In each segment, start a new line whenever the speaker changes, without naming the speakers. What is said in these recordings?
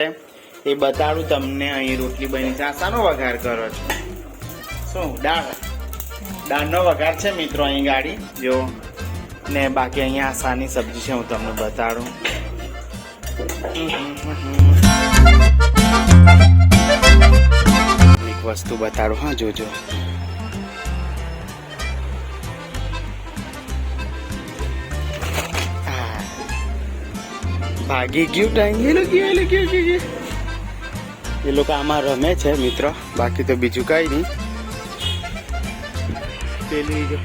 એ બતાડું તમને. અહીં રોટલી બની છે. આ શાનો વઘાર કરો છો? શું દાળનો વઘાર છે મિત્રો અહીં ગાડી જો. ને બાકી અહીંયા આસાની સબ્જી છે, હું તમને બતાડું. એક વસ્તુ બતાડું, હા જોજો. ભાગી ગયું ટાઈમ. એ લોકો આમાં રમે છે મિત્રો, બાકી તો બીજું કઈ નહીં. પેલી જો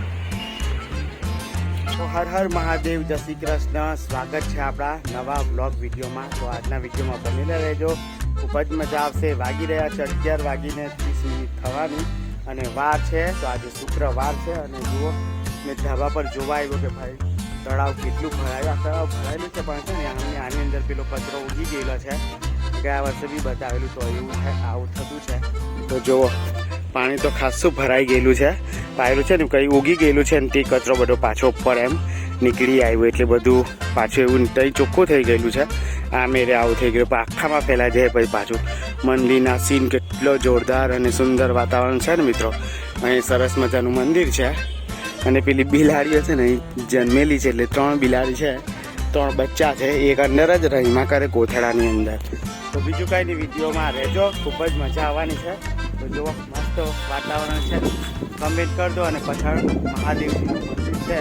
તો હર હર મહાદેવ, જય શ્રી કૃષ્ણ. સ્વાગત છે આપણા નવા બ્લોગ વિડીયોમાં. તો આજના વિડીયોમાં બનેલા રહેજો, ખૂબ જ મજા આવશે. વાગી રહ્યા છે 11:30 થવાની અને વાર છે. તો આજે શુક્રવાર છે અને જુઓ મેં ધાબા પર જોવા આવ્યો કે ભાઈ તળાવ કેટલું ભરાયું. આ તળાવ ભરાયેલું છે પણ છે ને આની અંદર પેલો કચરો ઉગી ગયેલો છે. ગયા વર્ષે બી બતાવેલું તો એવું છે, આવું થતું છે. તો જુઓ પાણી તો ખાસું ભરાઈ ગયેલું છે. પાયેલું છે ને કંઈ ઉગી ગયેલું છે ને તે કચરો બધો પાછો ઉપર એમ નીકળી આવ્યો એટલે બધું પાછું એવું તઈ ચોખ્ખું થઈ ગયેલું છે. આ મેરે આવું થઈ ગયું આખામાં ફેલાઈ જાય. પછી પાછું મંદિરના સીન કેટલો જોરદાર અને સુંદર વાતાવરણ છે ને મિત્રો. અહીં સરસ મજાનું મંદિર છે અને પેલી બિલાડીઓ છે ને જન્મેલી છે, એટલે 3 બિલાડી છે, 3 બચ્ચા છે. એક અંદર જ રહીમાં કરે કોથળાની અંદર. તો બીજું કાંઈ નહીં, વિડીયોમાં રહેજો, ખૂબ જ મજા આવવાની છે. તો જુઓ મસ્ત વાતાવરણ છે. કમેન્ટ કરી દો. અને પાછળ મહાદેવજીનું મંદિર છે.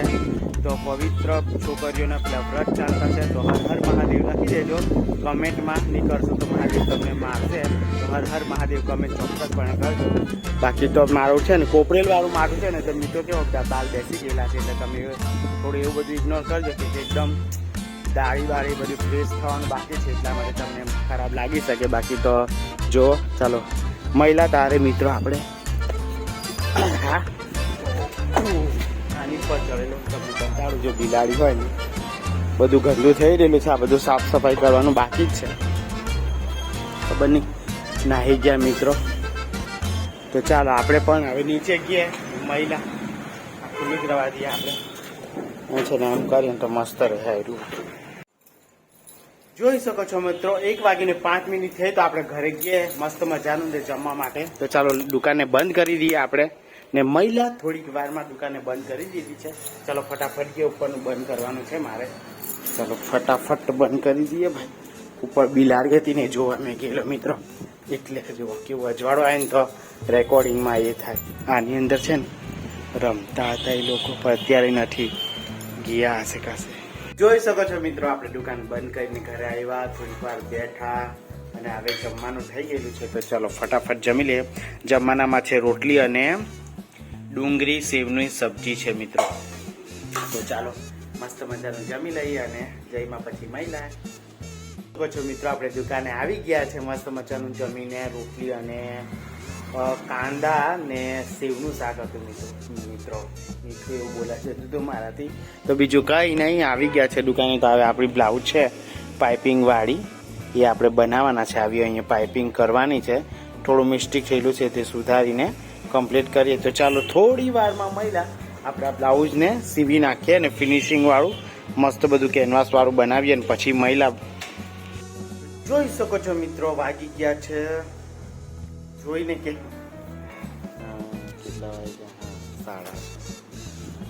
તો પવિત્ર છોકરીઓના પેલા વ્રત ચાલતા છે. તો હર હર મહાદેવ લખી દેજો કમેન્ટમાં. નહીં કરશો તો મહાદેવ તમને મારશે. તો હર હર મહાદેવ કમેન્ટ ચોક્કસપણે કરજો. બાકી તો મારું છે ને કોપરેલ વાળું મારું છે ને તો મિત્રો કેવો બાલ બેસી ગયેલા છે, એટલે તમે થોડું એવું બધું ઇગ્નોર કરજો કે એકદમ દાળી બધું ફ્રેશ થવાનું બાકી છે, એટલા માટે તમને ખરાબ લાગી શકે. બાકી તો જો ચાલો મહિલા તારે મિત્રો આપણે હા આની પર ચડેલો તમને બતાડું. જો બિલાડી હોય ને બધું ગંદુ થઈ રહેલું છે. આ બધું સાફ સફાઈ કરવાનું બાકી જ છે. ખબર નહીં નાહી ગયા મિત્રો. તો ચાલો આપણે પણ હવે નીચે ગઈએ. મહિલા ખુલ્લી જ રવા દઈએ આપણે. હું છે ને એમ કરીએ તો મસ્ત રહે એટલું. જોઈ શકો છો મિત્રો 1:05 થઈ તો આપણે ઘરે ગઈએ મસ્ત મજાનું જમવા માટે. તો ચાલો દુકાનને બંધ કરી દઈએ આપણે. ને મહિલા થોડીક વારમાં દુકાને બંધ કરી દીધી છે. ચાલો ફટાફટ ગયો ઉપરનું બંધ કરવાનું છે મારે. ચાલો ફટાફટ બંધ કરી દઈએ ભાઈ. ઉપર બિલાડી હતી ને જોવા મેં ગયેલો મિત્રો, એટલે જુઓ કેવું અજવાળો આવે ને તો રેકોર્ડિંગમાં એ થાય. આની અંદર છે ને રમતા હતા એ લોકો, પણ અત્યારે નથી, ગયા હશે કાશે. જોઈ શકો છો મિત્રો આપણે દુકાન બંધ કરીને ઘરે આવ્યા, થોડીક વાર બેઠા અને હવે જમવાનું થઈ ગયેલું છે. તો ચાલો ફટાફટ જમી લઈએ. જમવાનામાં છે રોટલી અને ડુંગળી સેવની સબ્જી છે મિત્રો. તો ચાલો મસ્ત મજાનું જમી લઈએ અને જઈમાં પછી મહિલા છો મિત્રો. આપણે દુકાને આવી ગયા છે મસ્ત મજાનું જમીને. રોટલી અને કાંદા ને સેવનું શાક હતું મિત્રો. મીઠું એવું બોલાશે તો મારાથી. તો બીજું કંઈ નહીં, આવી ગયા છે દુકાને. તો હવે આપણી બ્લાઉઝ છે પાઇપિંગ વાળી, એ આપણે બનાવવાના છે. આવી અહીંયા પાઇપિંગ કરવાની છે. થોડું મિસ્ટેક થયેલું છે તે સુધારીને કમ્પ્લીટ કરીએ. તો ચાલો થોડી વારમાં મહિલા આપણા બ્લાઉઝને સીવી નાખીએ અને ફિનિશિંગ વાળું મસ્ત બધું કેનવાસ વાળું બનાવીએ અને પછી મહિલા. જોઈ શકો છો મિત્રો વાગી ગયા છે જોઈને કે કેટલા વાગ્યા?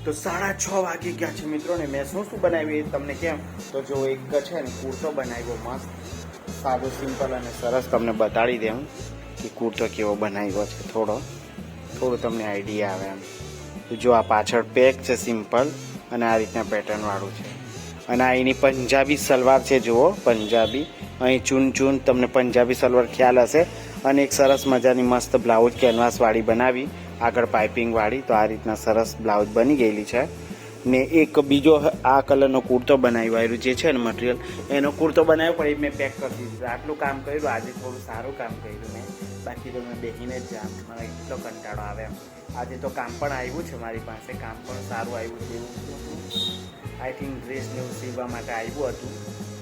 તો 6:30 વાગી ગયા છે મિત્રો. ને મેં શું બનાવ્યું એ તમને કેમ તો જો એક છે ને કુર્તો બનાવ્યો મસ્ત સાદો સિમ્પલ અને સરસ. તમને બતાડી દઉં કે કુર્તો કેવો બનાવ્યો છે. થોડું તમને આઈડિયા આવે એમ. જો આ પાછળ પેક છે સિમ્પલ અને આ રીતના પેટર્ન વાળું છે. અને આ એની પંજાબી સલવાર છે. જુઓ પંજાબી, અહીં ચૂન તમને પંજાબી સલવાર ખ્યાલ હશે. અને એક સરસ મજાની મસ્ત બ્લાઉઝ કેનવાસ વાળી બનાવી, આગળ પાઇપિંગ વાળી. તો આ રીતના સરસ બ્લાઉઝ બની ગયેલી છે. ને એક બીજો આ કલરનો કુર્તો બનાવ્યો જે છે ને મટીરિયલ એનો કુર્તો બનાવ્યો, પણ એ મેં પેક કરી દીધું. આટલું કામ કર્યું આજે, થોડું સારું કામ કર્યું મેં. બાકી તો મેં બેસીને જ જામ, મને એટલો કંટાળો આવે એમ. આજે તો કામ પણ આવ્યું છે મારી પાસે, કામ પણ સારું આવ્યું છે. એવું આઈ થિંક ડ્રેસ ને એવું સીવવા માટે આવ્યું હતું.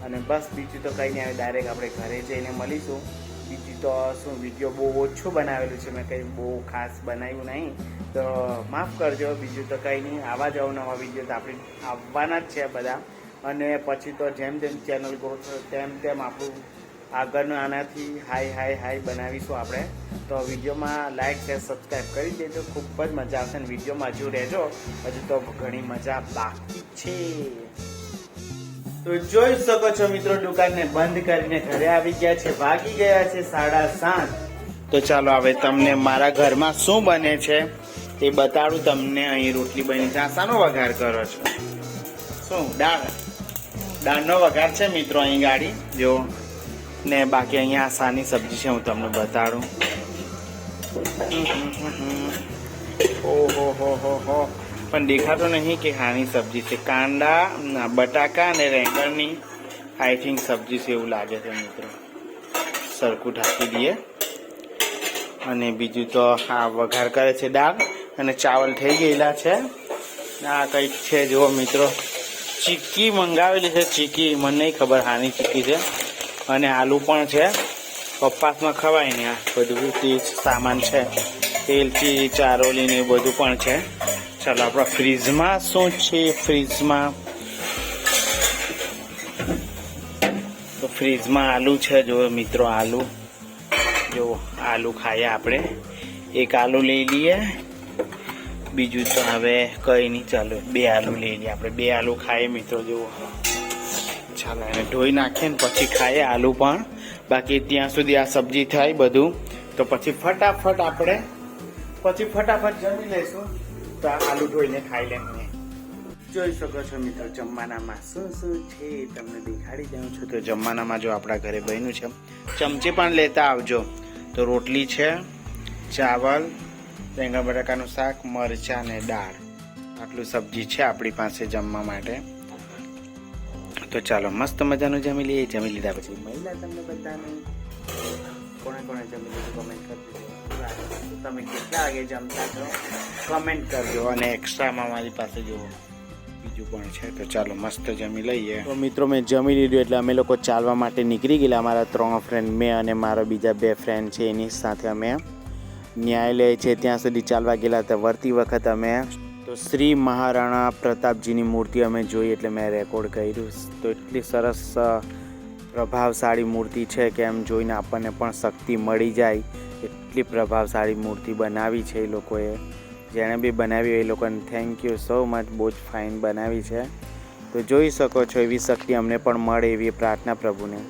અને બસ બીજું તો કંઈ નહીં, આવે ડાયરેક્ટ આપણે ઘરે જઈને મળીશું. બીજું તો શું વિડીયો બહુ ઓછું બનાવેલું છે મેં, કંઈ બહુ ખાસ બનાવ્યું નહીં તો માફ કરજો. બીજું તો કંઈ નહીં, આવા જ નવા વિડીયો તો આપણે આવવાના જ છે બધા. અને પછી તો જેમ જેમ ચેનલ ગ્રો થશે તેમ આપણું આગળનું આનાથી હાઈ બનાવીશું આપણે. તો વિડીયોમાં લાઈક શેર સબસ્ક્રાઈબ કરી દેજો. ખૂબ જ મજા આવશે અને વિડીયોમાં હજુ રહેજો, હજુ તો ઘણી મજા બાકી છે. તો જોઈ શકો છો મિત્રો, દુકાનને બંધ કરીને ઘરે આવી ગયા છે. વાગી ગયા છે 7:30. તો ચાલો હવે તમને મારા ઘરમાં શું બને છે એ બતાડું તમને. અહીં રોટલી બની છે. શાનો વઘાર કરો છો? શું? દાળનો વઘાર છે મિત્રો. અહીં ગાડી જો ને બાકી અહીંયા સાની સબ્જી છે, હું તમને બતાડું. ઓહો પણ દેખાતો નહીં કે હાની સબ્જી છે. કાંદા, બટાકા અને રેંગણની આઈ થિંક સબ્જી છે એવું લાગે છે મિત્રો. સરખું ઢાંકી દઈએ. અને બીજું તો આ વઘાર કરે છે દાળ, અને ચાવલ થઈ ગયેલા છે. આ કંઈક છે જુઓ મિત્રો, ચીક્કી મંગાવેલી છે. ચીક્કી મને નહીં ખબર હાની ચીક્કી છે. અને આલુ પણ છે. કપાસમાં ખવાય ને આ બધું સામાન છે. તેલથી ચારોલી ને બધું પણ છે. ચાલો આપણા ફ્રીજમાં શું છે? ફ્રીજમાં તો ફ્રીજમાં આલુ છે જો મિત્રો. આલુ જો, આલુ ખાઈએ આપણે. એક આલુ લઈ લઈએ. બીજું તો હવે કંઈ નહીં. ચાલો 2 આલુ લઈ લઈએ આપણે. 2 આલુ ખાઈએ મિત્રો. જુઓ, ચાલો એને ધોઈ નાખીએ ને પછી ખાઈએ આલુ પણ. બાકી ત્યાં સુધી આ સબ્જી થાય બધું, તો પછી ફટાફટ જમી લઈશું. તો આ આલુ ધોઈને ખાઈ લેમને. જોઈ શકો છો મિત્રો, જમવાનામાં શું છે તમને દેખાડી દઉં છું. તો જમવાનામાં જો આપણા ઘરે બન્યું છે, ચમચી પણ લેતા આવજો. તો રોટલી છે, ચાવલ, રીંગણ બટાકાનું શાક, મરચાં ને દાળ. આટલું સબ્જી છે આપણી પાસે જમવા માટે. તો ચાલો મસ્ત મજાનું જમી લઈએ. જમી લીધા પછી મહિલા તમને બધાને કોણે જમી લીધું કમેન્ટ કરજો. તમે કેટલા વાગે જમતા છો કમેન્ટ કરજો. અને એક્સ્ટ્રામાં મારી પાસે જુઓ બીજું પણ છે. તો ચાલો મસ્ત જમી લઈએ. તો મિત્રો મેં જમી લીધું એટલે અમે લોકો ચાલવા માટે નીકળી ગયેલા. અમારા 3 ફ્રેન્ડ, મેં અને મારા બીજા 2 ફ્રેન્ડ છે, એની સાથે અમે ન્યાયાલય છે ત્યાં સુધી ચાલવા ગયેલા હતા. વળતી વખત અમે તો શ્રી મહારાણા પ્રતાપજીની મૂર્તિ અમે જોઈ એટલે મેં રેકોર્ડ કર્યું. તો એટલી સરસ પ્રભાવશાળી મૂર્તિ છે કે એમ જોઈને આપણને પણ શક્તિ મળી જાય. એટલી પ્રભાવશાળી મૂર્તિ બનાવી છે એ લોકોએ. જેણે બી બનાવી એ લોકોને થેન્ક યુ સો મચ. બહુ જ ફાઇન બનાવી છે. તો જોઈ શકો છો એવી શક્તિ અમને પણ મળે એવી પ્રાર્થના પ્રભુને.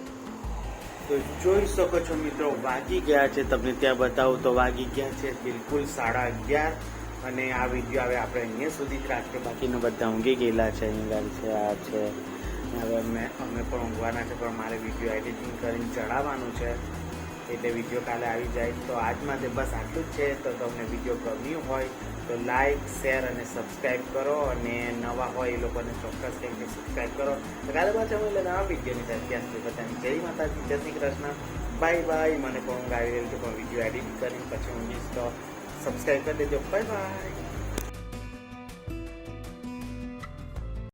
તો જોઈ શકો છો મિત્રો, વાગી ગયા છે. તમને ત્યાં બતાવું તો વાગી ગયા છે બિલકુલ 11:30. અને આ વિડીયો હવે આપણે અહીંયા સુધી જ રાખીએ. બાકીના બધા ઊંઘી ગયેલા છે. અહીંયા છે, આ છે. હવે અમે પણ ઊંઘવાના છે, પણ મારે વિડીયો એડિટિંગ કરીને ચડાવવાનું છે. એટલે વિડીયો કાલે આવી જાય. તો આજ માટે બસ આટલું જ છે. તો તમને વિડીયો ગમ્યું હોય તો લાઈક, શેર અને સબસ્ક્રાઈબ કરો. અને નવા હોય એ લોકોને ચોક્કસ કેમ કે સબસ્ક્રાઈબ કરો. તો કાલે પાછા હું એટલે નવા વિડીયોની સાથે ત્યાં સુધી બધાને જય માતાજી, જય શ્રી કૃષ્ણ, બાય. મને પણ ઊંઘ આવી રહેલી છે, પણ વિડીયો એડિટ કરીને પછી ઊંઘીશ. તો સબસ્ક્રાઈબ કરી દેજો. બાય.